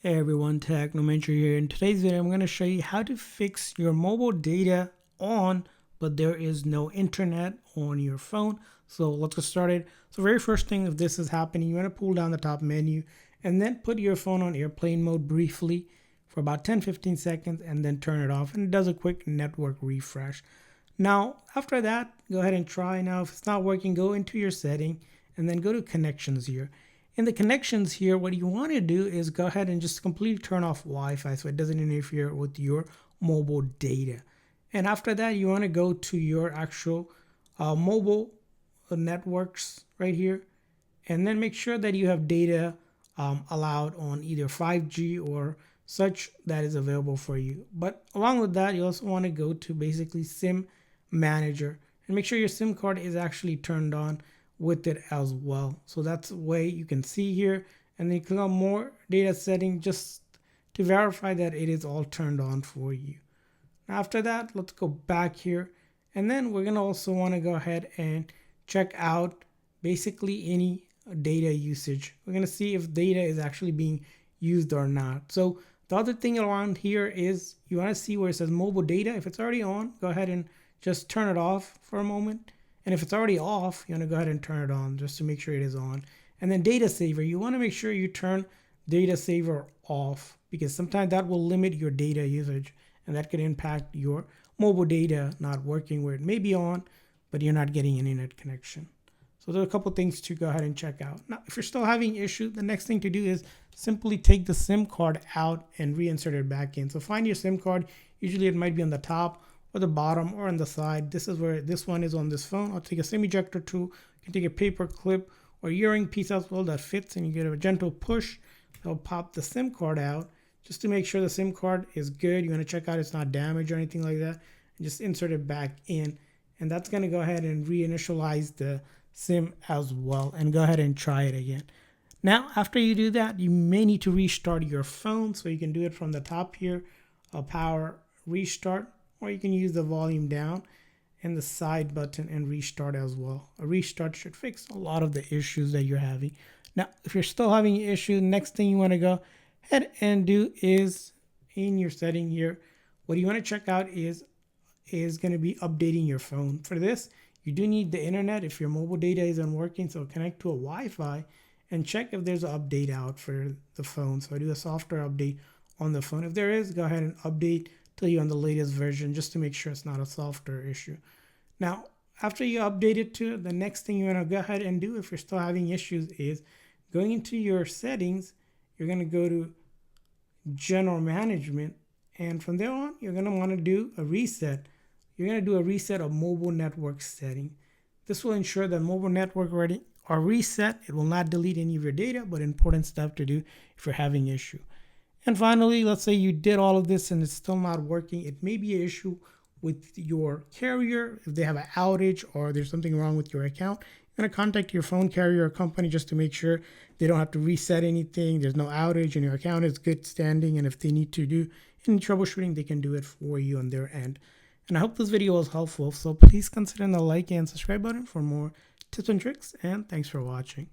Hey everyone, Technomentary here. In today's video, I'm going to show you how to fix your mobile data on, but there is no internet on your phone. So let's get started. So very first thing, if this is happening, you want to pull down the top menu and then put your phone on airplane mode briefly for about 10-15 seconds and then turn it off. And it does a quick network refresh. Now, after that, go ahead and try. Now, if it's not working, go into your setting and then go to connections here. In the connections here, what you want to do is go ahead and just completely turn off Wi-Fi so it doesn't interfere with your mobile data. And after that, you want to go to your actual mobile networks right here, and then make sure that you have data allowed on either 5G or such that is available for you. But along with that, you also want to go to basically SIM manager and make sure your SIM card is actually turned on with it as well. So that's the way you can see here, and then you click on more data setting just to verify that it is all turned on for you. Now after that, let's go back here, and then we're gonna also want to go ahead and check out basically any data usage. We're gonna see if data is actually being used or not. So the other thing around here is you want to see where it says mobile data. If it's already on, go ahead and just turn it off for a moment. And if it's already off, you want to go ahead and turn it on just to make sure it is on. And then data saver, you want to make sure you turn data saver off, because sometimes that will limit your data usage and that could impact your mobile data not working where it may be on, but you're not getting an internet connection. So there are a couple things to go ahead and check out. Now, if you're still having issues, the next thing to do is simply take the SIM card out and reinsert it back in. So find your SIM card. Usually it might be on the top or the bottom or on the side. This is where this one is on this phone. I'll take a SIM ejector tool. You can take a paper clip or earring piece as well that fits, and you get a gentle push. That'll pop the SIM card out just to make sure the SIM card is good. You want to check out it's not damaged or anything like that, and just insert it back in. And that's going to go ahead and reinitialize the SIM as well, and go ahead and try it again. Now, after you do that, you may need to restart your phone. So you can do it from the top here, power restart, or you can use the volume down and the side button and restart as well. A restart should fix a lot of the issues that you're having. Now, if you're still having issues, next thing you want to go ahead and do is in your setting here, what you want to check out is going to be updating your phone. For this, you do need the internet if your mobile data isn't working. So connect to a Wi-Fi and check if there's an update out for the phone. So I do a software update on the phone. If there is, go ahead and update till you're on the latest version just to make sure it's not a software issue. Now, after you update it to, the next thing you want to go ahead and do if you're still having issues is going into your settings. You're going to go to general management, and from there on, you're going to want to do a reset. You're going to do a reset of mobile network setting. This will ensure that mobile network are reset. It will not delete any of your data, but important stuff to do if you're having issue. And finally, let's say you did all of this and it's still not working. It may be an issue with your carrier. If they have an outage or there's something wrong with your account, you're going to contact your phone carrier or company just to make sure they don't have to reset anything. There's no outage and your account is good standing. And if they need to do any troubleshooting, they can do it for you on their end. And I hope this video was helpful. So please consider the like and subscribe button for more tips and tricks. And thanks for watching.